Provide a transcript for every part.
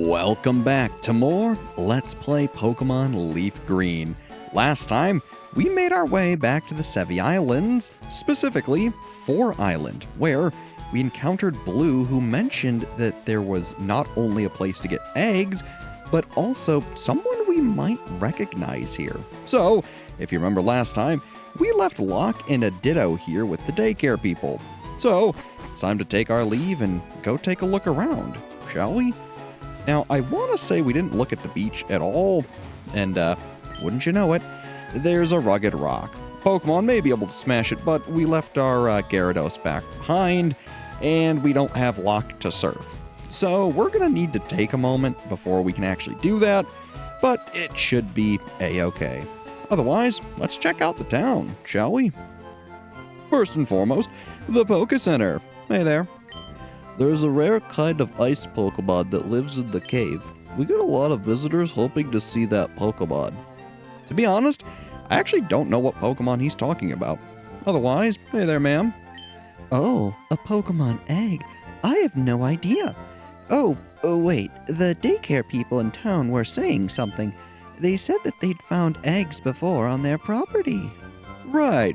Welcome back to more Let's Play Pokemon LeafGreen. Last time, we made our way back to the Sevii Islands, specifically 4 Island, where we encountered Blue, who mentioned that there was not only a place to get eggs, but also someone we might recognize here. So, if you remember last time, we left Locke and a Ditto here with the daycare people. So, it's time to take our leave and go take a look around, shall we? Now, I want to say we didn't look at the beach at all, and wouldn't you know it, there's a rugged rock. Pokemon may be able to smash it, but we left our Gyarados back behind, and we don't have Locke to surf. So we're going to need to take a moment before we can actually do that, but it should be a-okay. Otherwise, let's check out the town, shall we? First and foremost, the Poké Center. Hey there. There's a rare kind of ice Pokemon that lives in the cave. We get a lot of visitors hoping to see that Pokemon. To be honest, I actually don't know what Pokemon he's talking about. Otherwise, hey there, ma'am. Oh, a Pokemon egg. I have no idea. Oh, wait, the daycare people in town were saying something. They said that they'd found eggs before on their property. Right.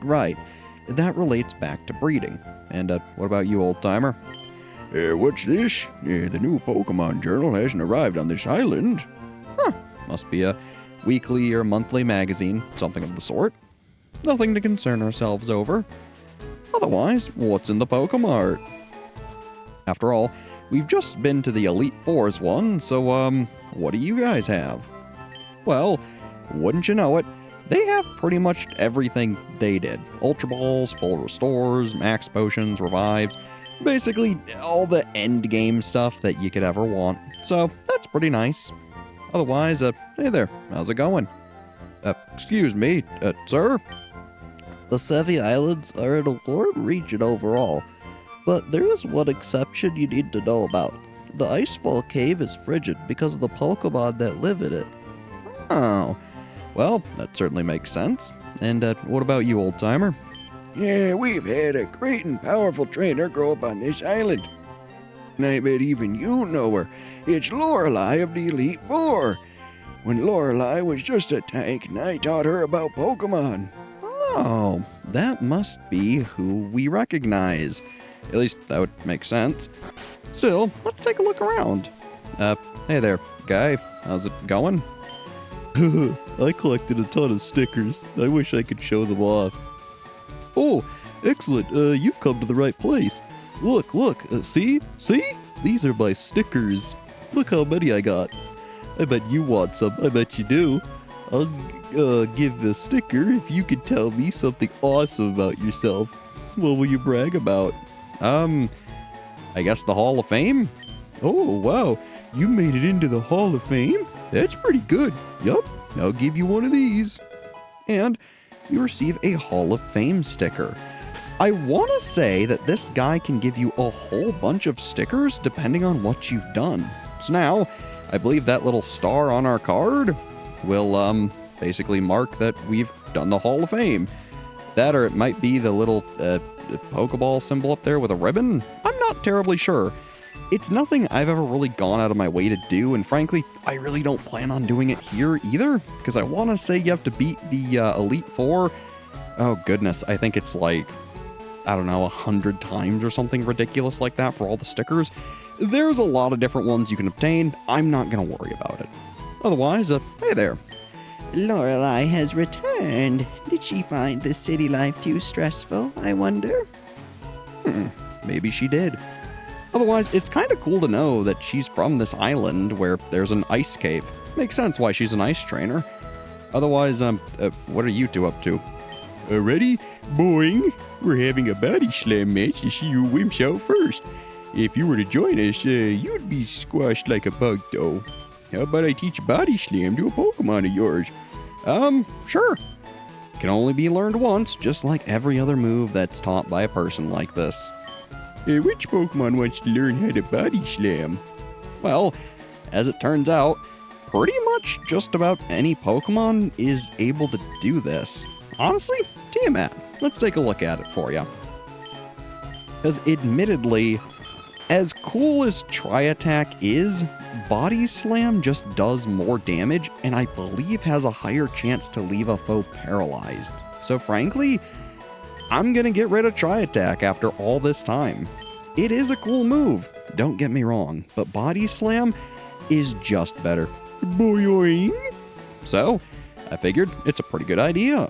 That relates back to breeding. And what about you, old-timer? What's this? The new Pokemon journal hasn't arrived on this island. Must be a weekly or monthly magazine, something of the sort. Nothing to concern ourselves over. Otherwise, what's in the Pokemart? After all, we've just been to the Elite Fours one, so, what do you guys have? Well, wouldn't you know it, they have pretty much everything they did. Ultra Balls, full restores, max potions, revives, basically all the end game stuff that you could ever want. So, that's pretty nice. Otherwise, hey there, how's it going? Excuse me, sir? The Sevii Islands are an alluring region overall, but there is one exception you need to know about. The Icefall Cave is frigid because of the Pokemon that live in it. Oh, well, that certainly makes sense. And what about you, old-timer? Yeah, we've had a great and powerful trainer grow up on this island. And I bet even you know her. It's Lorelei of the Elite Four. When Lorelei was just a tank, and I taught her about Pokemon. Oh, that must be who we recognize. At least that would make sense. Still, let's take a look around. Hey there, guy. How's it going? I collected a ton of stickers. I wish I could show them off. Oh, excellent. You've come to the right place. Look. See? These are my stickers. Look how many I got. I bet you want some. I bet you do. I'll give a sticker if you can tell me something awesome about yourself. What will you brag about? I guess the Hall of Fame? Oh, wow. You made it into the Hall of Fame? That's pretty good. Yup, I'll give you one of these. And you receive a Hall of Fame sticker. I want to say that this guy can give you a whole bunch of stickers depending on what you've done. So now, I believe that little star on our card will basically mark that we've done the Hall of Fame. That, or it might be the little Pokeball symbol up there with a ribbon. I'm not terribly sure. It's nothing I've ever really gone out of my way to do, and frankly, I really don't plan on doing it here either, because I want to say you have to beat the Elite Four. Oh goodness, I think it's like, I don't know, 100 times or something ridiculous like that for all the stickers. There's a lot of different ones you can obtain. I'm not going to worry about it. Otherwise, hey there. Lorelei has returned. Did she find the city life too stressful, I wonder? Maybe she did. Otherwise, it's kind of cool to know that she's from this island where there's an ice cave. Makes sense why she's an ice trainer. Otherwise, what are you two up to? Ready? Boing! We're having a body slam match to see who wimps out first. If you were to join us, you'd be squashed like a bug, though. How about I teach body slam to a Pokemon of yours? Sure. Can only be learned once, just like every other move that's taught by a person like this. Which Pokemon wants to learn how to body slam? Well, as it turns out, pretty much just about any Pokemon is able to do this. Honestly, Tiamat, let's take a look at it for you. Because admittedly, as cool as Tri-Attack is, Body Slam just does more damage and I believe has a higher chance to leave a foe paralyzed. So frankly, I'm gonna get rid of Tri-Attack after all this time. It is a cool move, don't get me wrong, but Body Slam is just better. Boing! So, I figured it's a pretty good idea.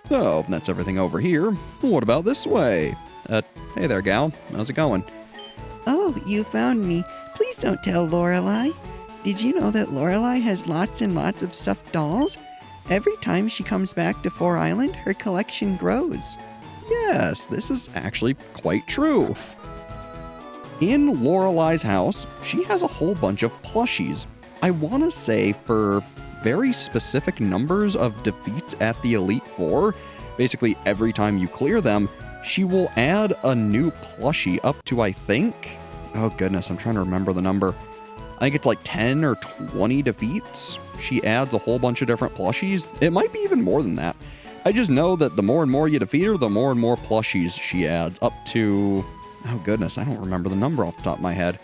So, that's everything over here. What about this way? Hey there, gal. How's it going? Oh, you found me. Please don't tell Lorelei. Did you know that Lorelei has lots and lots of stuffed dolls? Every time she comes back to Four Island, her collection grows. Yes, this is actually quite true. In Lorelei's house, she has a whole bunch of plushies. I want to say for very specific numbers of defeats at the Elite Four, basically every time you clear them, she will add a new plushie up to, I think, oh goodness, I'm trying to remember the number. I think it's like 10 or 20 defeats. She adds a whole bunch of different plushies. It might be even more than that. I just know that the more and more you defeat her, the more and more plushies she adds up to, oh goodness, I don't remember the number off the top of my head.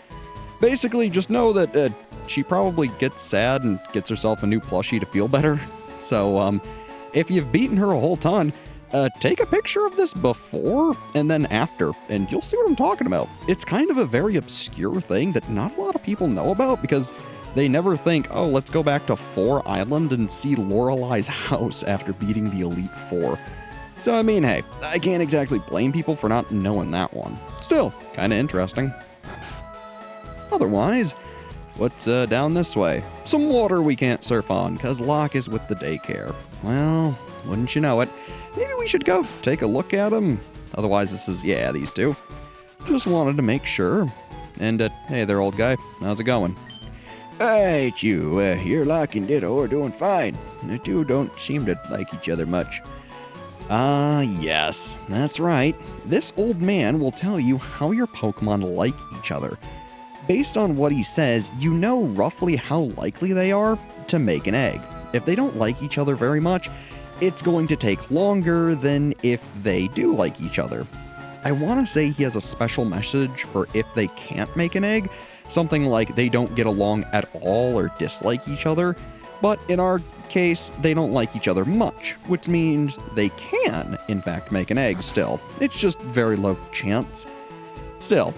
Basically, just know that she probably gets sad and gets herself a new plushie to feel better. So, if you've beaten her a whole ton, take a picture of this before and then after, and you'll see what I'm talking about. It's kind of a very obscure thing that not a lot of people know about because they never think, oh, let's go back to Four Island and see Lorelei's house after beating the Elite Four. So, I mean, hey, I can't exactly blame people for not knowing that one. Still, kind of interesting. Otherwise, what's down this way? Some water we can't surf on, because Locke is with the daycare. Well, wouldn't you know it, maybe we should go take a look at them. Otherwise, this is, yeah, these two. Just wanted to make sure. And, hey there, old guy. How's it going? Hey, you. You're Locke and Ditto are doing fine. The two don't seem to like each other much. Yes, that's right. This old man will tell you how your Pokemon like each other. Based on what he says, you know roughly how likely they are to make an egg. If they don't like each other very much, it's going to take longer than if they do like each other. I want to say he has a special message for if they can't make an egg, something like they don't get along at all or dislike each other, but in our case, they don't like each other much, which means they can, in fact, make an egg still. It's just very low chance. Still,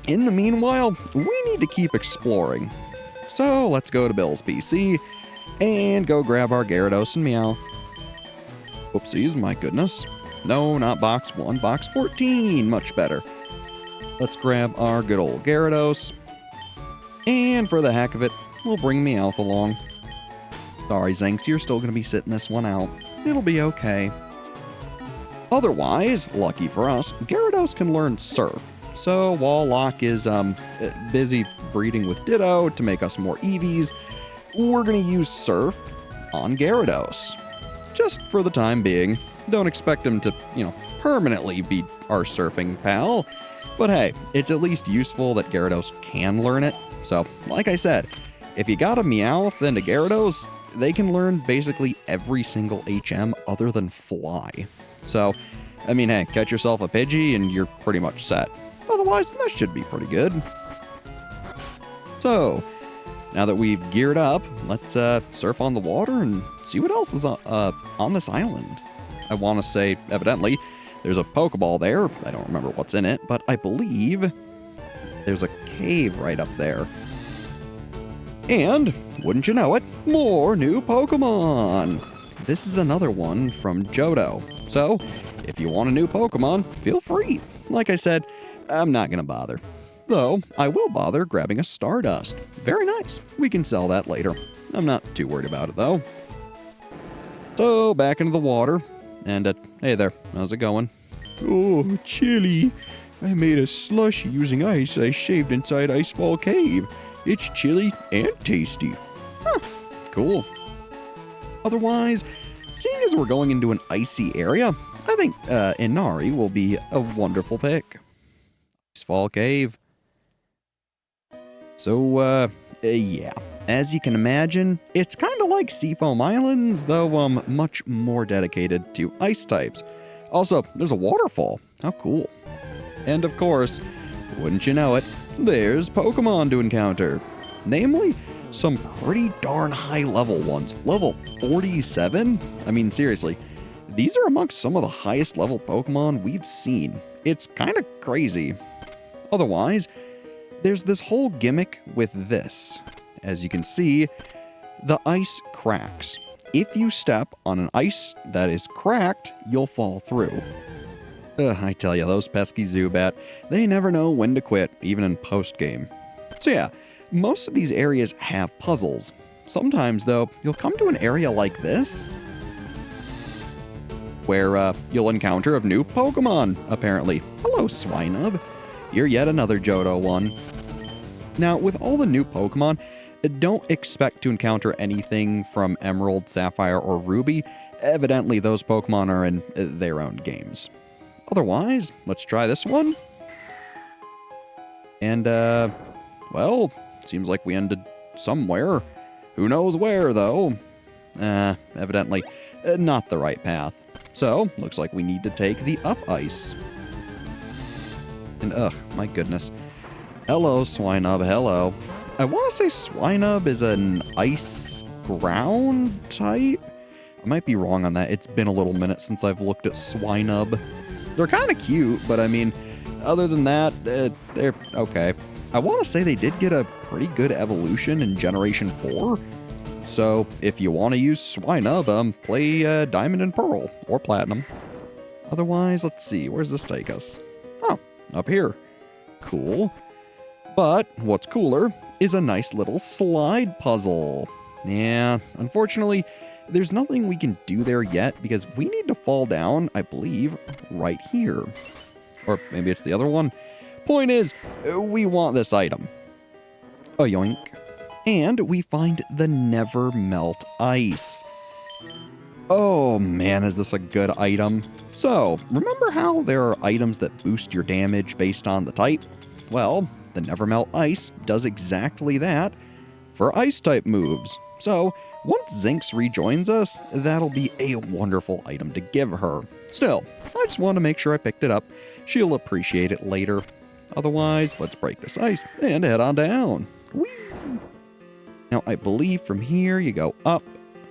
in the meanwhile, we need to keep exploring. So let's go to Bill's PC and go grab our Gyarados and Meowth. Oopsies, my goodness. No, not box 1, box 14, much better. Let's grab our good old Gyarados. And for the heck of it, we'll bring Meowth along. Sorry, Zinx, you're still going to be sitting this one out. It'll be okay. Otherwise, lucky for us, Gyarados can learn Surf. So while Locke is busy breeding with Ditto to make us more Eevees, we're going to use Surf on Gyarados. Just for the time being. Don't expect him to, permanently be our surfing pal. But hey, it's at least useful that Gyarados can learn it. So, like I said, if you got a Meowth and a Gyarados, they can learn basically every single HM other than Fly. So, I mean, hey, catch yourself a Pidgey and you're pretty much set. Otherwise, that should be pretty good. So, now that we've geared up, let's surf on the water and see what else is on this island. I want to say, evidently, there's a Pokeball there. I don't remember what's in it, but I believe there's a cave right up there. And, wouldn't you know it, more new Pokemon! This is another one from Johto. So, if you want a new Pokemon, feel free. Like I said, I'm not going to bother. Though, I will bother grabbing a Stardust. Very nice. We can sell that later. I'm not too worried about it, though. So, back into the water. And, hey there, how's it going? Oh, chilly. I made a slushie using ice I shaved inside Icefall Cave. It's chilly and tasty. Huh, cool. Otherwise, seeing as we're going into an icy area, I think Inari will be a wonderful pick. Icefall Cave. So, yeah. As you can imagine, it's kind of like Seafoam Islands, though much more dedicated to ice types. Also, there's a waterfall. How cool. And of course, wouldn't you know it, there's Pokemon to encounter. Namely, some pretty darn high level ones. Level 47? I mean, seriously, these are amongst some of the highest level Pokemon we've seen. It's kind of crazy. Otherwise, there's this whole gimmick with this. As you can see, the ice cracks. If you step on an ice that is cracked, you'll fall through. I tell you, those pesky Zubat, they never know when to quit, even in post-game. So yeah, most of these areas have puzzles. Sometimes, though, you'll come to an area like this, where you'll encounter a new Pokemon, apparently. Hello, Swinub. You're yet another Johto one. Now, with all the new Pokemon, don't expect to encounter anything from Emerald, Sapphire, or Ruby. Evidently, those Pokemon are in their own games. Otherwise, let's try this one. And, well, seems like we ended somewhere. Who knows where, though? Evidently, not the right path. So, looks like we need to take the up ice. And, my goodness. Hello, Swinub, hello. I want to say Swinub is an ice ground type? I might be wrong on that. It's been a little minute since I've looked at Swinub. They're kind of cute, but I mean, other than that, they're okay. I want to say they did get a pretty good evolution in Generation 4. So if you want to use Swinub, play Diamond and Pearl or Platinum. Otherwise, let's see, where's this take us? Oh, up here. Cool. But what's cooler is a nice little slide puzzle. Yeah, unfortunately, there's nothing we can do there yet because we need to fall down, I believe, right here. Or maybe it's the other one. Point is, we want this item. A yoink. And we find the Never Melt Ice. Oh man, is this a good item? So, remember how there are items that boost your damage based on the type? Well, the Never Melt Ice does exactly that for Ice-type moves. So, once Zinx rejoins us, that'll be a wonderful item to give her. Still, I just want to make sure I picked it up. She'll appreciate it later. Otherwise, let's break this ice and head on down. Whee! Now, I believe from here you go up,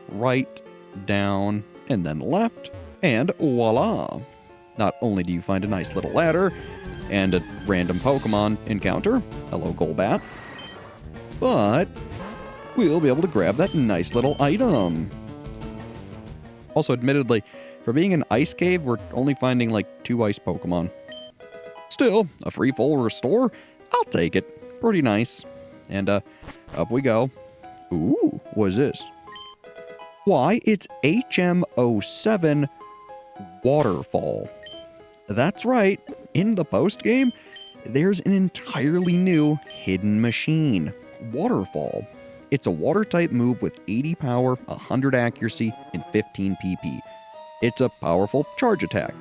right, down, and then left, and voila! Not only do you find a nice little ladder and a random Pokemon encounter, hello Golbat, but we'll be able to grab that nice little item. Also, admittedly, for being an ice cave, we're only finding like 2 ice Pokemon. Still, a free full restore? I'll take it. Pretty nice. And up we go. Ooh, what is this? Why, it's HM07 Waterfall. That's right, in the post-game, there's an entirely new hidden machine, Waterfall. It's a water-type move with 80 power, 100 accuracy, and 15 PP. It's a powerful charge attack.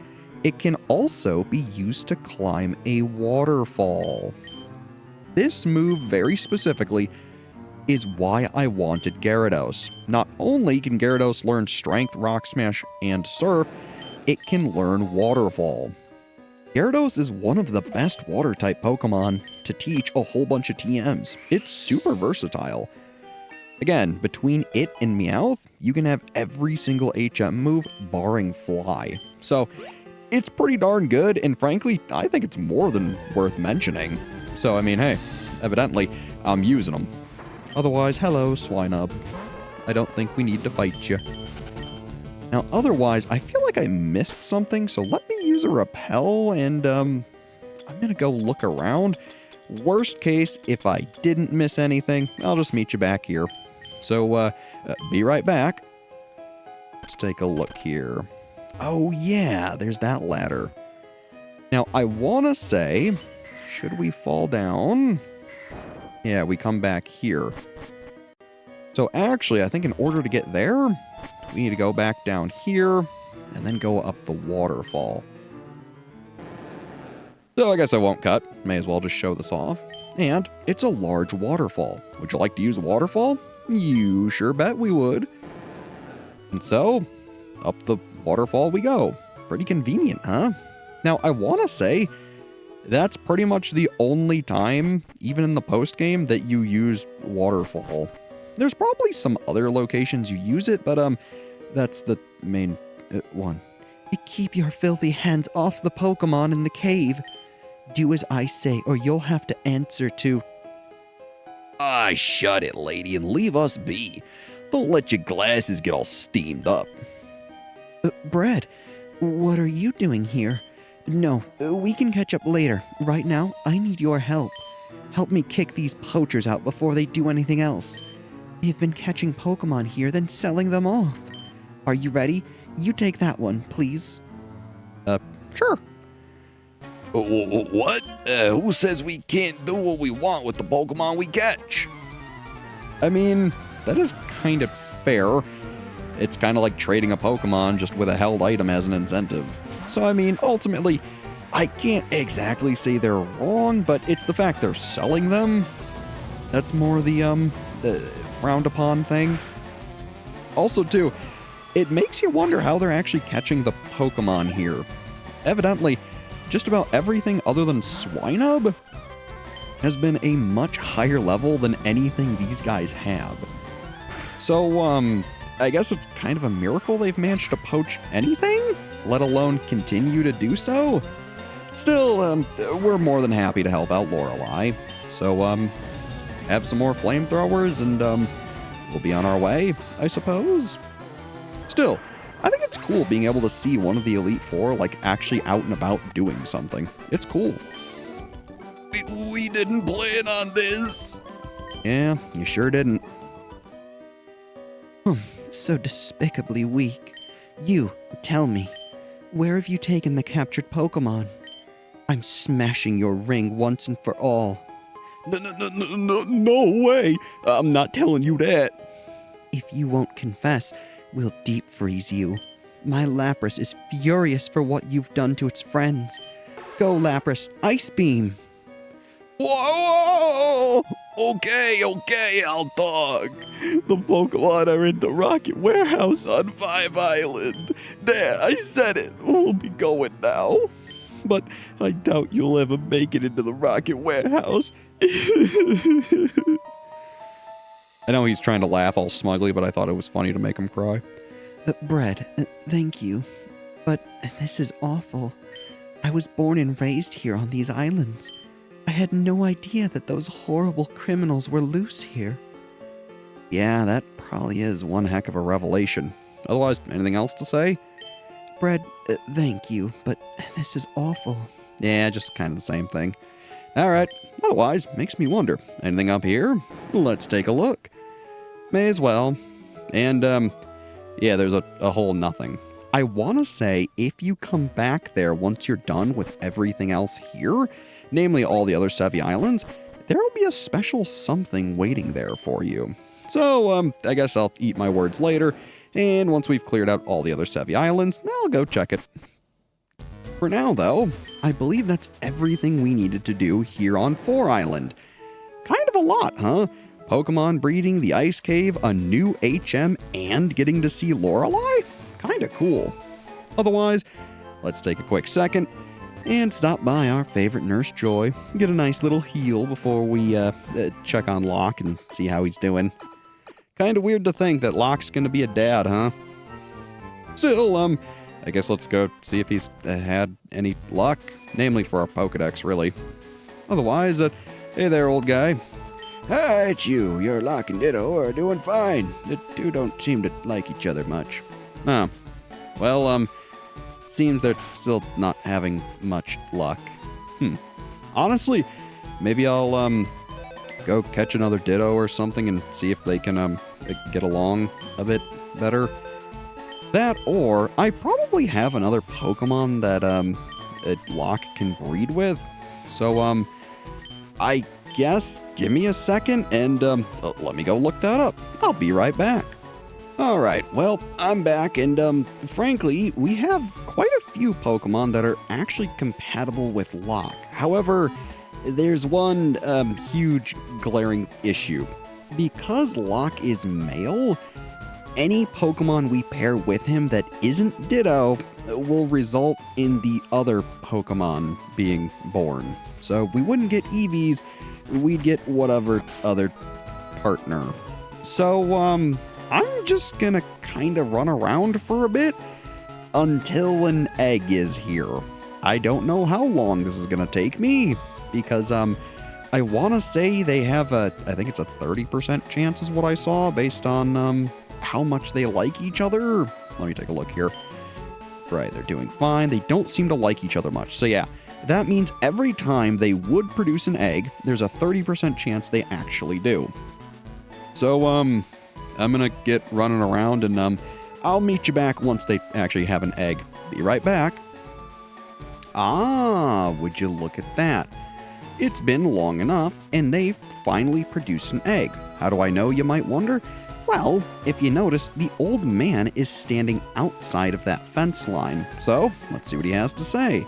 It can also be used to climb a waterfall. This move, very specifically, is why I wanted Gyarados. Not only can Gyarados learn Strength, Rock Smash, and Surf, it can learn Waterfall. Gyarados is one of the best Water-type Pokemon to teach a whole bunch of TMs. It's super versatile. Again, between it and Meowth, you can have every single HM move barring Fly. So, it's pretty darn good, and frankly, I think it's more than worth mentioning. So, I mean, hey, evidently, I'm using them. Otherwise, hello, Swinub. I don't think we need to fight you. Now, otherwise, I feel like I missed something, so let me use a repel, and, I'm gonna go look around. Worst case, if I didn't miss anything, I'll just meet you back here. So, be right back. Let's take a look here. Oh, yeah, there's that ladder. Now, I want to say, should we fall down? Yeah, we come back here. So actually, I think in order to get there, we need to go back down here and then go up the waterfall. So I guess I won't cut. May as well just show this off. And it's a large waterfall. Would you like to use a waterfall? You sure bet we would. And so, up the waterfall we go. Pretty convenient, huh? Now, I want to say, That's pretty much the only time, even in the post game, that you use waterfall. There's probably some other locations you use it, but that's the main one. Keep your filthy hands off the Pokémon in the cave. Do as I say, or you'll have to answer to... Ah, shut it, lady, and leave us be. Don't let your glasses get all steamed up. Brad, what are you doing here? No, we can catch up later. Right now, I need your help. Help me kick these poachers out before they do anything else. They've been catching Pokémon here, then selling them off. Are you ready? You take that one, please. Sure. What? Who says we can't do what we want with the Pokemon we catch? I mean, that is kind of fair. It's kind of like trading a Pokemon just with a held item as an incentive. So, I mean, ultimately, I can't exactly say they're wrong, but it's the fact they're selling them. That's more the frowned upon thing. Also, too, it makes you wonder how they're actually catching the Pokemon here. Evidently, just about everything other than Swinub has been a much higher level than anything these guys have. So, I guess it's kind of a miracle they've managed to poach anything, let alone continue to do so. Still, we're more than happy to help out Lorelei. So, have some more flamethrowers and, we'll be on our way, I suppose. Still, I think it's cool being able to see one of the Elite Four, like, actually out and about doing something. It's cool. We didn't plan on this. Yeah, you sure didn't. So despicably weak. You, tell me, where have you taken the captured Pokémon? I'm smashing your ring once and for all. No way. I'm not telling you that. If you won't confess, we'll deep freeze you. My Lapras is furious for what you've done to its friends. Go, Lapras, Ice Beam! Whoa! Okay, I'll talk. The Pokemon are in the Rocket Warehouse on 5 Island. There, I said it. We'll be going now. But I doubt you'll ever make it into the Rocket Warehouse. I know he's trying to laugh all smugly, but I thought it was funny to make him cry. Brad, thank you. But this is awful. I was born and raised here on these islands. I had no idea that those horrible criminals were loose here. Yeah, that probably is one heck of a revelation. Otherwise, anything else to say? Brad, thank you, but this is awful. Yeah, just kind of the same thing. Alright, otherwise, makes me wonder. Anything up here? Let's take a look. May as well. And, yeah, there's a whole nothing. I want to say, if you come back there once you're done with everything else here, namely all the other Sevii Islands, there will be a special something waiting there for you. So, I guess I'll eat my words later, and once we've cleared out all the other Sevii Islands, I'll go check it. For now, though, I believe that's everything we needed to do here on 4 Island. Kind of a lot, huh? Pokemon breeding, the Ice Cave, a new HM, and getting to see Lorelei? Kinda cool. Otherwise, let's take a quick second and stop by our favorite Nurse Joy, get a nice little heal before we check on Locke and see how he's doing. Kinda weird to think that Locke's gonna be a dad, huh? Still, I guess let's go see if he's had any luck, namely for our Pokedex, really. Otherwise, hey there, old guy. Hi, it's you. Your Lock and Ditto are doing fine. The two don't seem to like each other much. Oh. Well, seems they're still not having much luck. Honestly, maybe I'll, go catch another Ditto or something and see if they can, get along a bit better. That, or I probably have another Pokemon that, Locke can breed with. So, I guess give me a second and, let me go look that up. I'll be right back. Alright, well, I'm back, and, frankly, we have quite a few Pokemon that are actually compatible with Locke. However, there's one, huge glaring issue. Because Locke is male, any Pokemon we pair with him that isn't Ditto will result in the other Pokemon being born. So we wouldn't get Eevees, we'd get whatever other partner. So, I'm just gonna kind of run around for a bit until an egg is here. I don't know how long this is gonna take me because, I want to say they have I think it's a 30% chance is what I saw based on, how much they like each other. Let me take a look here. Right, they're doing fine. They don't seem to like each other much. So yeah, that means every time they would produce an egg, there's a 30% chance they actually do. So, I'm gonna get running around and, I'll meet you back once they actually have an egg. Be right back. Ah, would you look at that? It's been long enough, and they've finally produced an egg. How do I know, you might wonder? Well, if you notice, the old man is standing outside of that fence line. So, let's see what he has to say.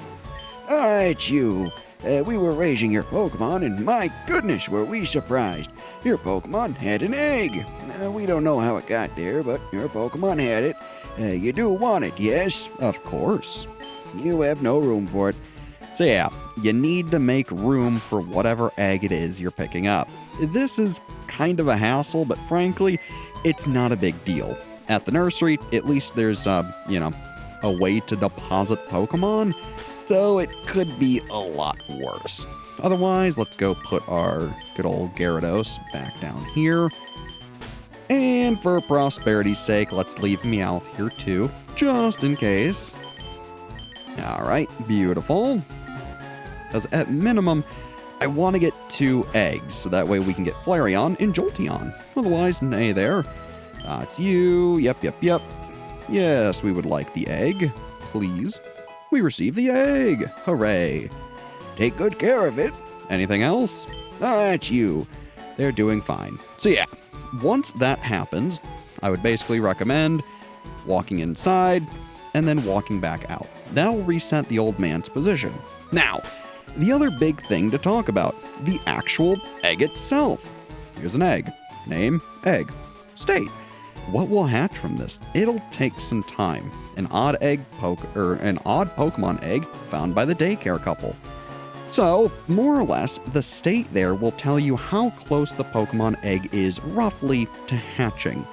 Ah, it's you. We were raising your Pokemon, and my goodness, were we surprised. Your Pokemon had an egg. We don't know how it got there, but your Pokemon had it. You do want it, yes? Of course. You have no room for it. So yeah, you need to make room for whatever egg it is you're picking up. This is kind of a hassle, but frankly, it's not a big deal. At the nursery, at least there's, a way to deposit Pokemon, so it could be a lot worse. Otherwise, let's go put our good old Gyarados back down here. And for prosperity's sake, let's leave Meowth here too, just in case. Alright, beautiful. Because at minimum, I want to get 2 eggs, so that way we can get Flareon and Jolteon. Otherwise, nay there. It's you. Yep. Yes, we would like the egg. Please. We received the egg. Hooray. Take good care of it. Anything else? It's you. They're doing fine. So yeah, once that happens, I would basically recommend walking inside and then walking back out. That'll reset the old man's position. Now, the other big thing to talk about, the actual egg itself. Here's an egg. Name, egg. State. What will hatch from this? It'll take some time. An odd Pokemon egg found by the daycare couple. So, more or less, the state there will tell you how close the Pokemon egg is roughly to hatching.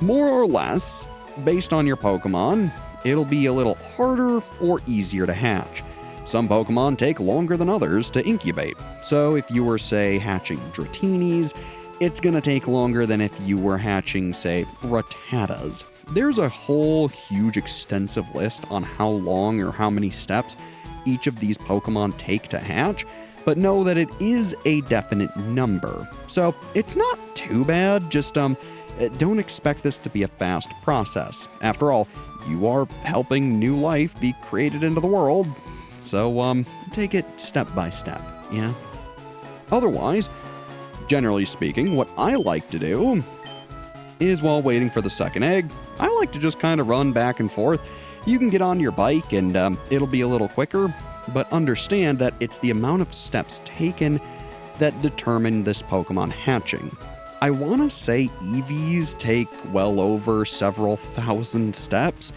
More or less, based on your Pokemon, it'll be a little harder or easier to hatch. Some Pokemon take longer than others to incubate. So if you were, say, hatching Dratinis, it's gonna take longer than if you were hatching, say, Rattatas. There's a whole huge extensive list on how long or how many steps each of these Pokemon take to hatch, but know that it is a definite number. So it's not too bad, just don't expect this to be a fast process. After all, you are helping new life be created into the world. So, take it step by step, yeah? Otherwise, generally speaking, what I like to do is while waiting for the second egg, I like to just kind of run back and forth. You can get on your bike and it'll be a little quicker, but understand that it's the amount of steps taken that determine this Pokemon hatching. I want to say Eevees take well over several thousand steps,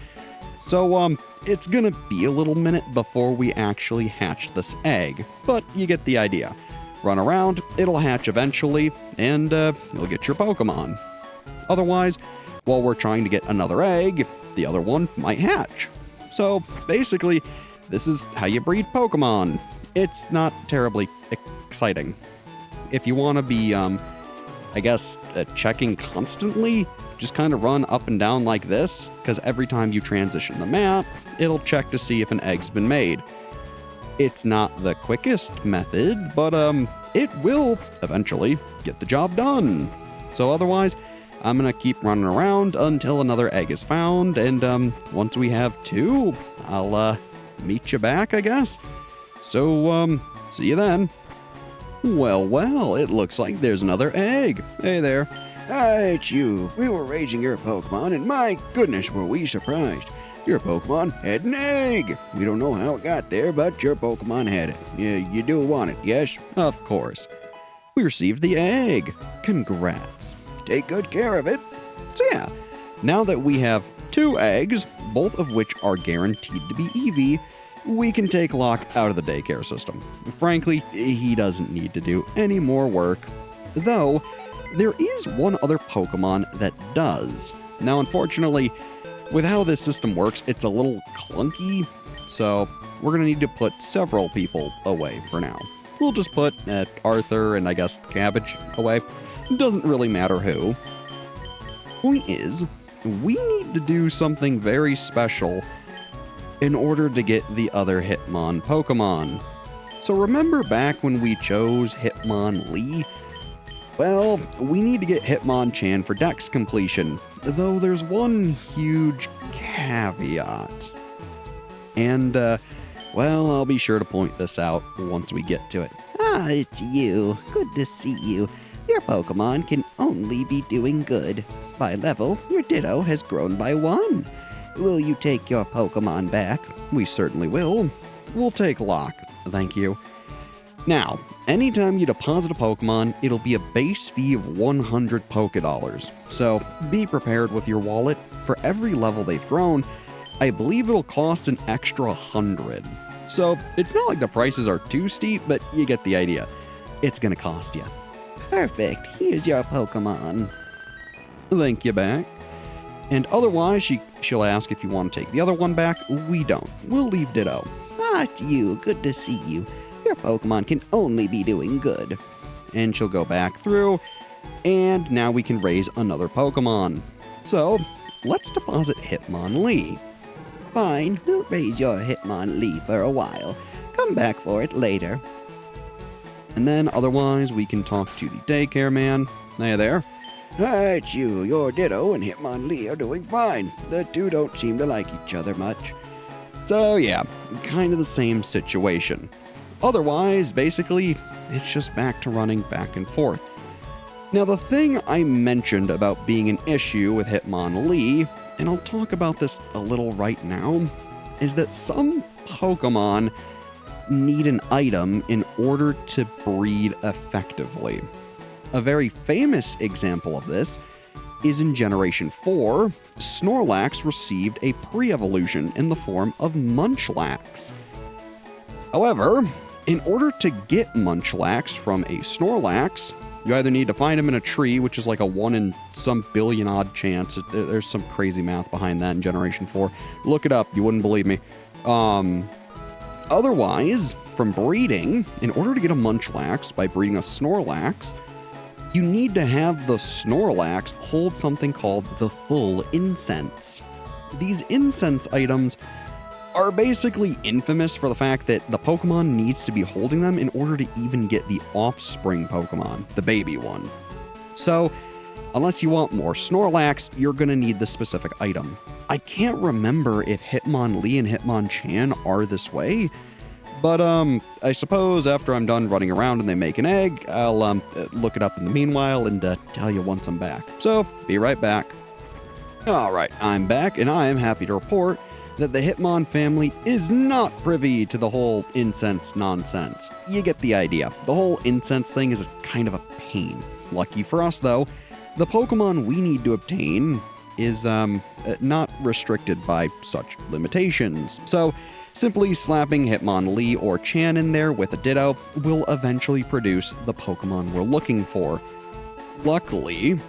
so it's gonna be a little minute before we actually hatch this egg, but you get the idea. Run around, it'll hatch eventually, and you'll get your Pokemon. Otherwise, while we're trying to get another egg, the other one might hatch. So basically, this is how you breed Pokemon. It's not terribly exciting. If you want to be, checking constantly, just kind of run up and down like this, because every time you transition the map, it'll check to see if an egg's been made. It's not the quickest method, but it will eventually get the job done. So otherwise, I'm gonna keep running around until another egg is found, and once we have 2, I'll meet you back, I guess. So, see you then. Well, it looks like there's another egg. Hey there. It's you. We were raising your Pokemon, and my goodness, were we surprised. Your Pokemon had an egg. We don't know how it got there, but your Pokemon had it. You do want it, yes? Of course. We received the egg. Congrats. Take good care of it. So yeah, now that we have 2 2 eggs, both of which are guaranteed to be Eevee, we can take Locke out of the daycare system. Frankly, he doesn't need to do any more work. Though, there is one other Pokemon that does. Now, unfortunately, with how this system works, it's a little clunky, so we're going to need to put several people away for now. We'll just put Arthur and I guess Cabbage away. Doesn't really matter who. Point is, we need to do something very special in order to get the other Hitmon Pokemon. So remember back when we chose Hitmonlee? Well, we need to get Hitmonchan for Dex completion, though there's one huge caveat. And, well, I'll be sure to point this out once we get to it. Ah, it's you. Good to see you. Your Pokemon can only be doing good. By level, your Ditto has grown by 1. Will you take your Pokemon back? We certainly will. We'll take Locke, thank you. Now, anytime you deposit a Pokemon, it'll be a base fee of 100 Pokédollars. So be prepared with your wallet. For every level they've grown, I believe it'll cost an extra 100. So it's not like the prices are too steep, but you get the idea. It's gonna cost you. Perfect. Here's your Pokemon. Thank you back. And otherwise, she'll ask if you want to take the other one back. We don't. We'll leave Ditto. Ah, it's you. Good to see you. Your Pokemon can only be doing good. And she'll go back through, and now we can raise another Pokemon. So, let's deposit Hitmonlee. Fine, we'll raise your Hitmonlee for a while. Come back for it later. And then otherwise, we can talk to the daycare man. Hey there. It's you. Your Ditto and Hitmonlee are doing fine. The two don't seem to like each other much. So yeah, kind of the same situation. Otherwise, basically, it's just back to running back and forth. Now, the thing I mentioned about being an issue with Hitmonlee, and I'll talk about this a little right now, is that some Pokemon need an item in order to breed effectively. A very famous example of this is in Generation 4, Snorlax received a pre-evolution in the form of Munchlax. However, in order to get Munchlax from a Snorlax, you either need to find him in a tree, which is like a 1 in some billion odd chance. There's some crazy math behind that in Generation 4. Look it up, you wouldn't believe me. Otherwise, from breeding, in order to get a Munchlax by breeding a Snorlax, you need to have the Snorlax hold something called the Full Incense. These incense items are basically infamous for the fact that the Pokemon needs to be holding them in order to even get the offspring Pokemon, the baby one. So, unless you want more Snorlax, you're gonna need the specific item. I can't remember if Hitmonlee and Hitmonchan are this way, but I suppose after I'm done running around and they make an egg, I'll look it up in the meanwhile and tell you once I'm back. So, be right back. Alright, I'm back, and I am happy to report that the Hitmon family is not privy to the whole incense nonsense. You get the idea. The whole incense thing is kind of a pain. Lucky for us, though, the Pokemon we need to obtain is not restricted by such limitations. So, simply slapping Hitmonlee or Chan in there with a Ditto will eventually produce the Pokemon we're looking for. Luckily,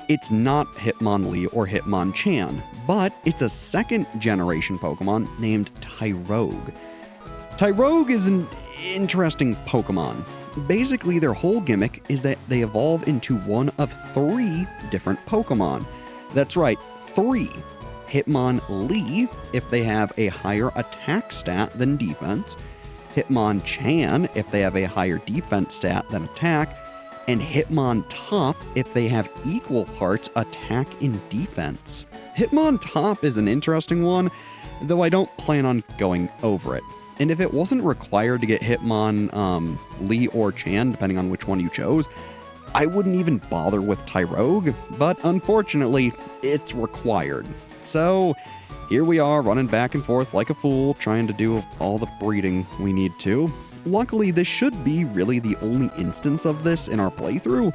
it's not Hitmonlee or Hitmonchan, but it's a second generation Pokemon named Tyrogue. Tyrogue is an interesting Pokemon. Basically, their whole gimmick is that they evolve into one of 3 different Pokemon. That's right, 3. Hitmonlee, if they have a higher attack stat than defense, Hitmonchan, if they have a higher defense stat than attack, and Hitmontop if they have equal parts attack and defense. Hitmontop is an interesting one, though I don't plan on going over it. And if it wasn't required to get Hitmonlee or Chan, depending on which one you chose, I wouldn't even bother with Tyrogue, but unfortunately, it's required. So, here we are running back and forth like a fool, trying to do all the breeding we need to. Luckily, this should be really the only instance of this in our playthrough,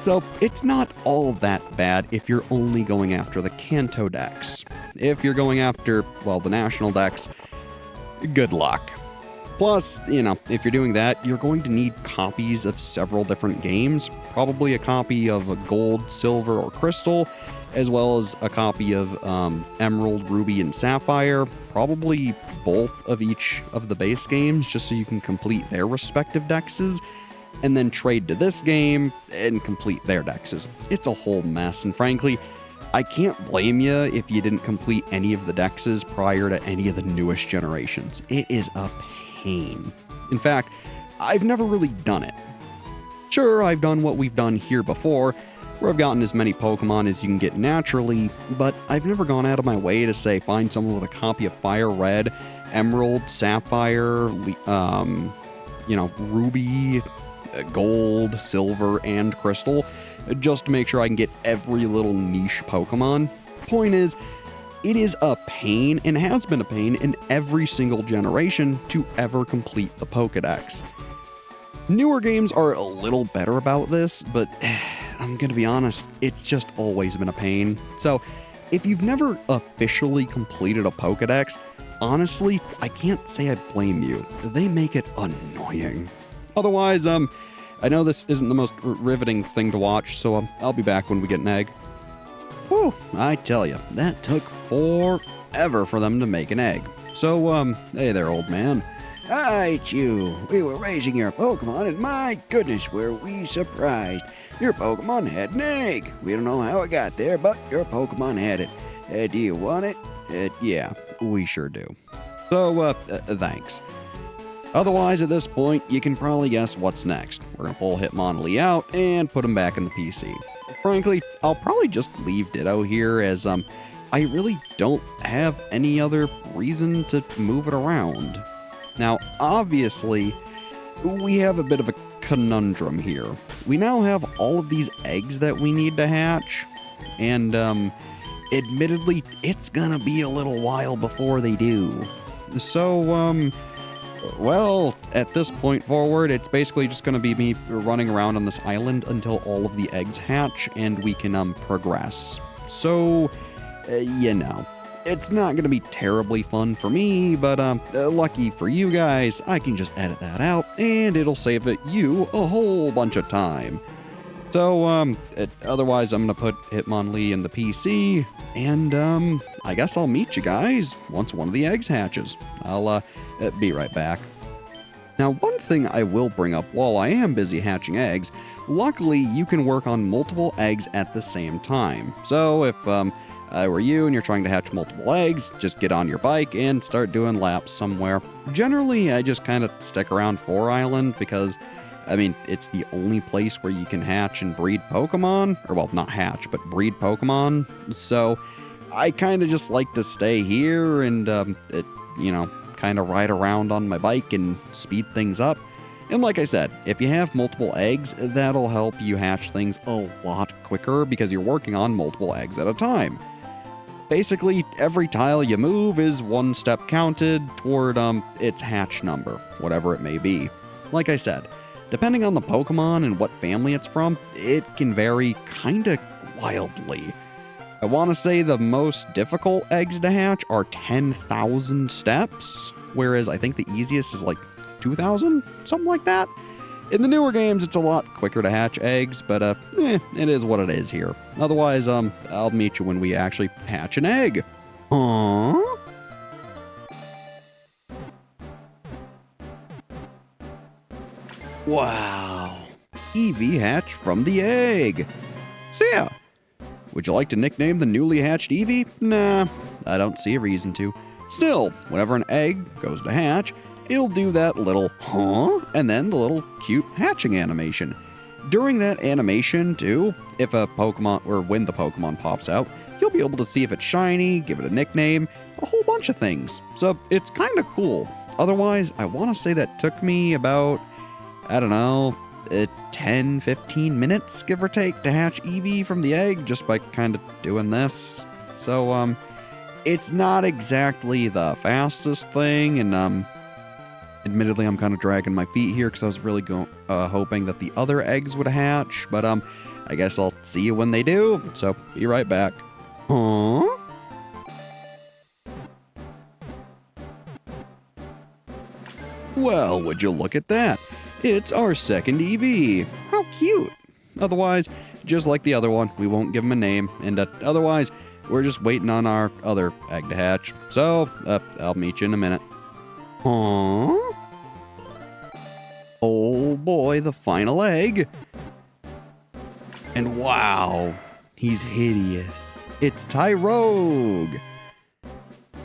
So it's not all that bad if you're only going after the Kanto decks. If you're going after, well, the national decks, good luck. Plus, if you're doing that, you're going to need copies of several different games, probably a copy of Gold, Silver, or Crystal, as well as a copy of Emerald, Ruby, and Sapphire, probably both of each of the base games, just so you can complete their respective dexes, and then trade to this game and complete their dexes. It's a whole mess, and frankly, I can't blame you if you didn't complete any of the dexes prior to any of the newest generations. It is a pain. In fact, I've never really done it. Sure, I've done what we've done here before, where I've gotten as many Pokemon as you can get naturally, but I've never gone out of my way to say find someone with a copy of Fire Red, Emerald, Sapphire, Ruby, Gold, Silver, and Crystal, just to make sure I can get every little niche Pokemon. Point is, it is a pain, and has been a pain in every single generation to ever complete the Pokedex. Newer games are a little better about this, but I'm gonna be honest, it's just always been a pain. So, if you've never officially completed a Pokedex, honestly, I can't say I blame you. They make it annoying. Otherwise, I know this isn't the most riveting thing to watch, so I'll be back when we get an egg. Whew, I tell you, that took forever for them to make an egg. So, hey there, old man. Hi, Chew. We were raising your Pokemon, and my goodness, were we surprised. Your Pokemon had an egg. We don't know how it got there, but your Pokemon had it. Do you want it? Yeah, we sure do. So, thanks. Otherwise, at this point, you can probably guess what's next. We're gonna pull Hitmonlee out and put him back in the PC. Frankly, I'll probably just leave Ditto here, as I really don't have any other reason to move it around. Now, obviously, we have a bit of a conundrum here. We now have all of these eggs that we need to hatch, and admittedly, it's gonna be a little while before they do. So, well, at this point forward, it's basically just going to be me running around on this island until all of the eggs hatch and we can progress. So, it's not going to be terribly fun for me, but lucky for you guys, I can just edit that out and it'll save you a whole bunch of time. So, otherwise, I'm going to put Hitmonlee in the PC, and I guess I'll meet you guys once one of the eggs hatches. I'll be right back. Now, one thing I will bring up while I am busy hatching eggs, luckily you can work on multiple eggs at the same time. So if I were you and you're trying to hatch multiple eggs, just get on your bike and start doing laps somewhere. Generally, I just kind of stick around 4 Island because, it's the only place where you can hatch and breed Pokemon. Or, well, not hatch, but breed Pokemon. So I kind of just like to stay here and, kind of ride around on my bike and speed things up. And like I said, if you have multiple eggs, that'll help you hatch things a lot quicker because you're working on multiple eggs at a time. Basically, every tile you move is 1 step counted toward its hatch number, whatever it may be. Like I said, depending on the Pokemon and what family it's from, it can vary kinda wildly. I want to say the most difficult eggs to hatch are 10,000 steps, whereas I think the easiest is like 2,000, something like that. In the newer games, it's a lot quicker to hatch eggs, but it is what it is here. Otherwise, I'll meet you when we actually hatch an egg. Aww. Wow. Eevee hatched from the egg. So yeah. Would you like to nickname the newly hatched Eevee? Nah, I don't see a reason to. Still, whenever an egg goes to hatch, it'll do that little huh, and then the little cute hatching animation. During that animation, too, if a Pokemon, or when the Pokemon pops out, you'll be able to see if it's shiny, give it a nickname, a whole bunch of things. So it's kind of cool. Otherwise, I want to say that took me about, 10, 15 minutes, give or take, to hatch Eevee from the egg just by kind of doing this. So, it's not exactly the fastest thing, and, admittedly, I'm kind of dragging my feet here because I was really hoping that the other eggs would hatch, but, I guess I'll see you when they do, so be right back. Huh? Well, would you look at that? It's our second EV. How cute. Otherwise, just like the other one, we won't give him a name, and otherwise, we're just waiting on our other egg to hatch. So, I'll meet you in a minute. Huh? Oh boy, the final egg. And wow, he's hideous. It's Tyrogue.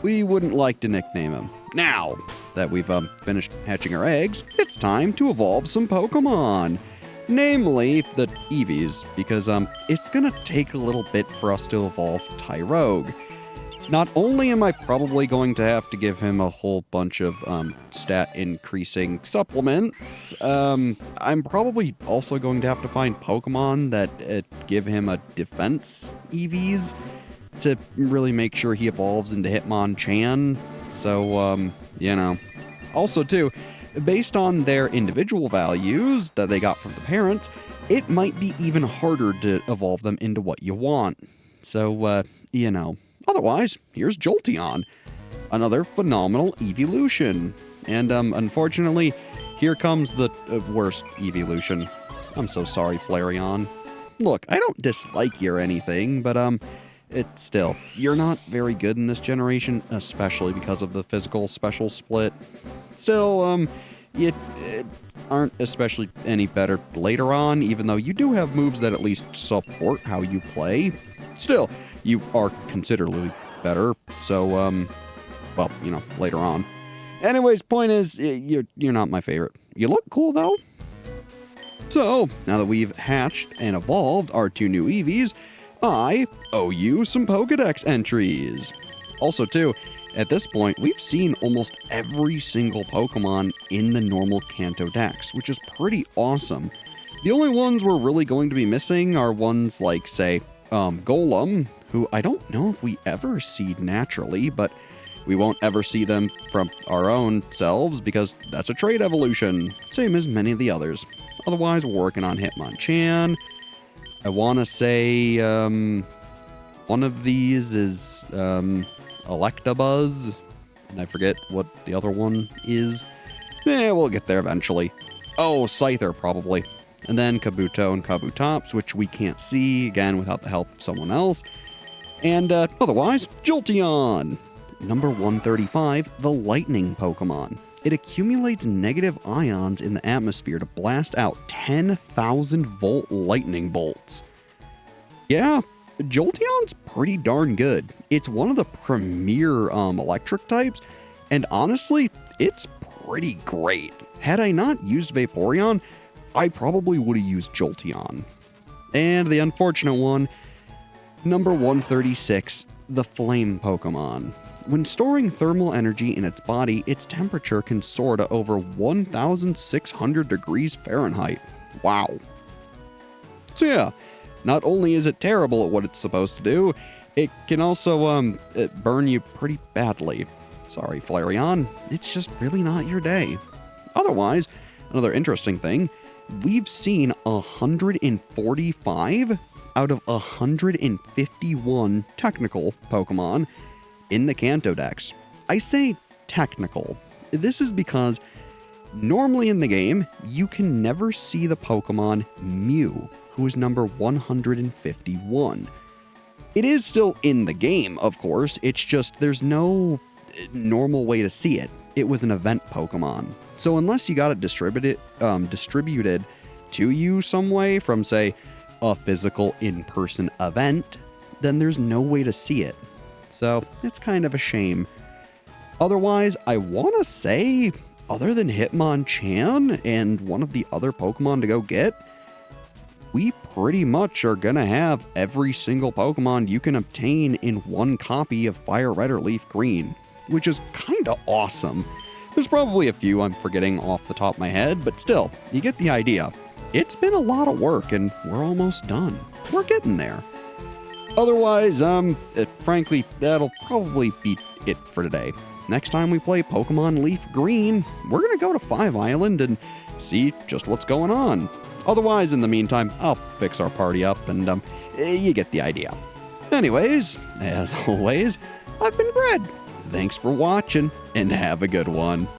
We wouldn't like to nickname him. Now that we've finished hatching our eggs, it's time to evolve some Pokemon. Namely, the Eevees, because it's gonna take a little bit for us to evolve Tyrogue. Not only am I probably going to have to give him a whole bunch of stat increasing supplements, I'm probably also going to have to find Pokemon that give him a defense EVs to really make sure he evolves into Hitmonchan. So, you know. Also, too, based on their individual values that they got from the parents, it might be even harder to evolve them into what you want. So, you know. Otherwise, here's Jolteon, another phenomenal evolution. And unfortunately, here comes the worst evolution. I'm so sorry, Flareon. Look, I don't dislike you or anything, but it's still, you're not very good in this generation, especially because of the physical special split. Still, you aren't especially any better later on, even though you do have moves that at least support how you play. Still, you are considerably better, so, well, you know, later on. Anyways, point is, you're not my favorite. You look cool, though. So, now that we've hatched and evolved our two new Eevees, I owe you some Pokedex entries. Also, too, at this point, we've seen almost every single Pokemon in the normal Kanto Dex, which is pretty awesome. The only ones we're really going to be missing are ones like, say, Golem, who I don't know if we ever see naturally, but we won't ever see them from our own selves because that's a trait evolution, same as many of the others. Otherwise, we're working on Hitmonchan. I want to say one of these is Electabuzz, and I forget what the other one is. We'll get there eventually. Oh, Scyther, probably. And then Kabuto and Kabutops, which we can't see, again, without the help of someone else. And otherwise, Jolteon! Number 135, the Lightning Pokemon. It accumulates negative ions in the atmosphere to blast out 10,000 volt lightning bolts. Yeah, Jolteon's pretty darn good. It's one of the premier electric types, and honestly, it's pretty great. Had I not used Vaporeon, I probably would have used Jolteon. And the unfortunate one, number 136, the Flame Pokemon. When storing thermal energy in its body, its temperature can soar to over 1,600 degrees Fahrenheit. Wow. So yeah, not only is it terrible at what it's supposed to do, it can also burn you pretty badly. Sorry, Flareon, it's just really not your day. Otherwise, another interesting thing, we've seen 145 out of 151 technical Pokemon in the Kanto Dex. I say technical. This is because normally in the game, you can never see the Pokemon Mew, who is number 151. It is still in the game, of course, it's just there's no normal way to see it. It was an event Pokemon. So unless you got it distributed to you some way from, say, a physical in-person event, then there's no way to see it. So it's kind of a shame. Otherwise, I want to say, other than Hitmonchan and one of the other Pokemon to go get, we pretty much are going to have every single Pokemon you can obtain in one copy of Fire Red or Leaf Green, which is kind of awesome. There's probably a few I'm forgetting off the top of my head, but still, you get the idea. It's been a lot of work, and we're almost done. We're getting there. Otherwise, frankly, that'll probably be it for today. Next time we play Pokemon Leaf Green, we're going to go to 5 Island and see just what's going on. Otherwise, in the meantime, I'll fix our party up and you get the idea. Anyways, as always, I've been Brad. Thanks for watching and have a good one.